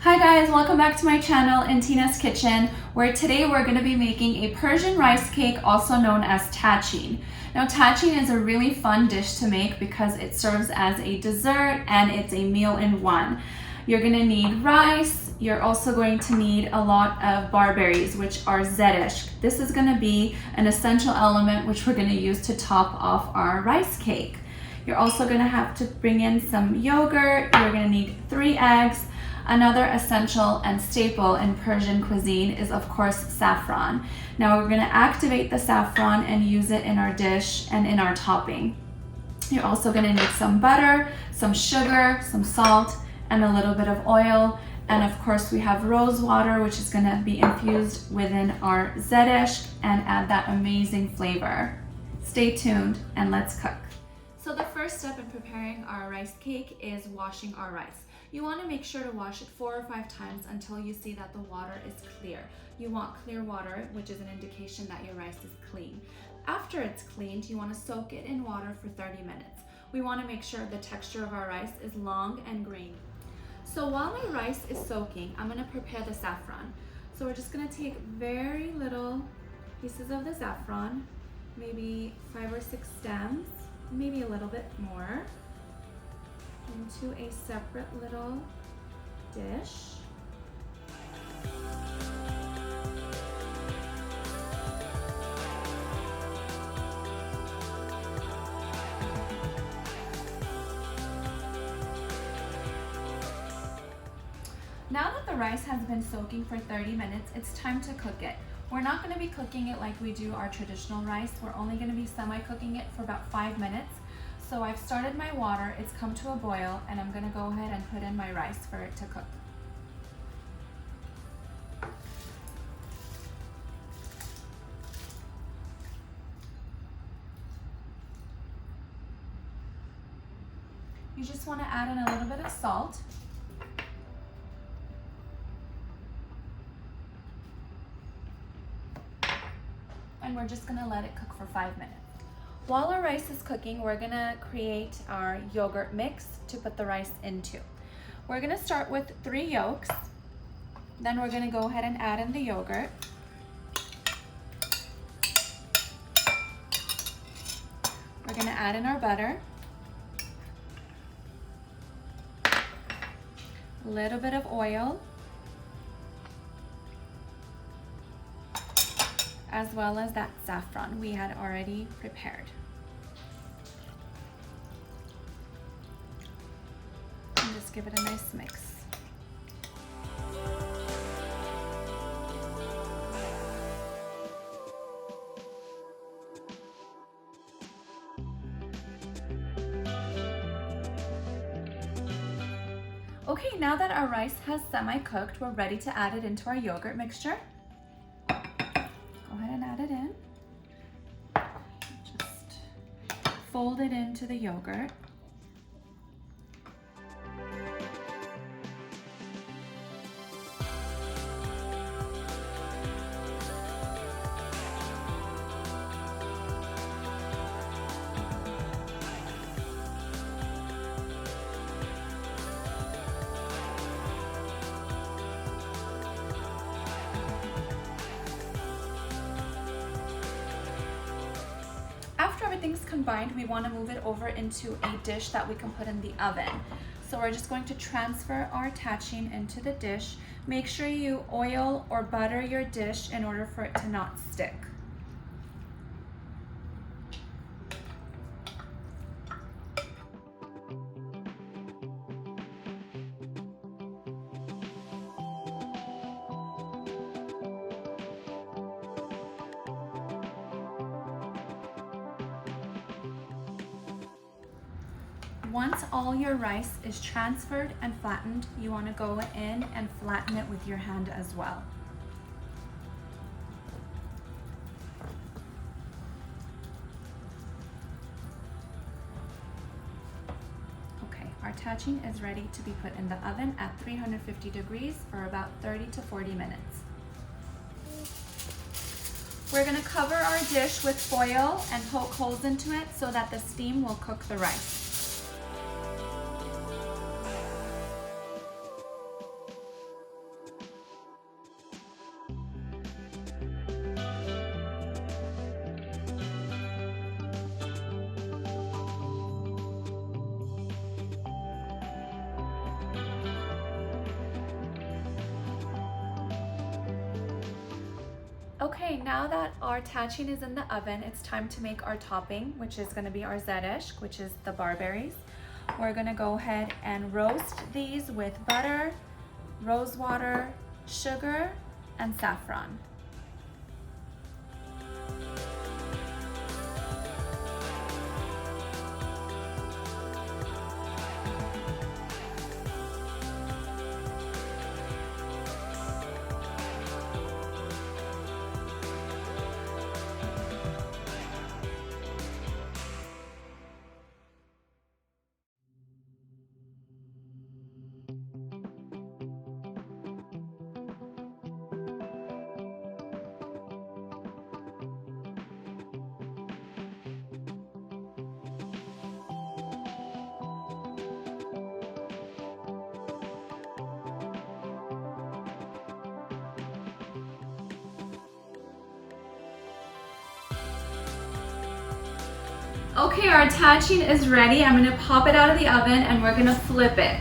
Hi guys, welcome back to my channel in Tina's Kitchen, where today we're going to be making a Persian rice cake, also known as Tachin. Now Tachin is a really fun dish to make because it serves as a dessert and it's a meal in one. You're going to need rice. You're also going to need a lot of barberries, which are zedish. This is going to be an essential element which we're going to use to top off our rice cake. You're also going to have to bring in some yogurt. You're going to need 3 eggs. Another essential and staple in Persian cuisine is, of course, saffron. Now we're going to activate the saffron and use it in our dish and in our topping. You're also going to need some butter, some sugar, some salt, and a little bit of oil. And of course, we have rose water, which is going to be infused within our zedish and add that amazing flavor. Stay tuned and let's cook. So the first step in preparing our rice cake is washing our rice. You want to make sure to wash it 4 or 5 times until you see that the water is clear. You want clear water, which is an indication that your rice is clean. After it's cleaned, you want to soak it in water for 30 minutes. We want to make sure the texture of our rice is long and grainy. So while my rice is soaking, I'm going to prepare the saffron. So we're just going to take very little pieces of the saffron, maybe 5 or 6 stems, maybe a little bit more, into a separate little dish. Now that the rice has been soaking for 30 minutes, it's time to cook it. We're not going to be cooking it like we do our traditional rice. We're only going to be semi-cooking it for about 5 minutes. So I've started my water, it's come to a boil, and I'm going to go ahead and put in my rice for it to cook. You just want to add in a little bit of salt. And we're just going to let it cook for 5 minutes. While our rice is cooking, we're going to create our yogurt mix to put the rice into. We're going to start with 3 yolks. Then we're going to go ahead and add in the yogurt. We're going to add in our butter. A little bit of oil, as well as that saffron we had already prepared. And just give it a nice mix. Okay, now that our rice has semi-cooked, we're ready to add it into our yogurt mixture. Go ahead and add it in. Just fold it into the yogurt. After everything's combined, we want to move it over into a dish that we can put in the oven. So we're just going to transfer our Tachin into the dish. Make sure you oil or butter your dish in order for it to not stick. Once all your rice is transferred and flattened, you want to go in and flatten it with your hand as well. Okay, our Tachin is ready to be put in the oven at 350 degrees for about 30 to 40 minutes. We're going to cover our dish with foil and poke holes into it so that the steam will cook the rice. Okay, now that our Tachin is in the oven, it's time to make our topping, which is gonna be our zedish, which is the barberries. We're gonna go ahead and roast these with butter, rose water, sugar, and saffron. Okay, our Tachin is ready. I'm gonna pop it out of the oven and we're gonna flip it.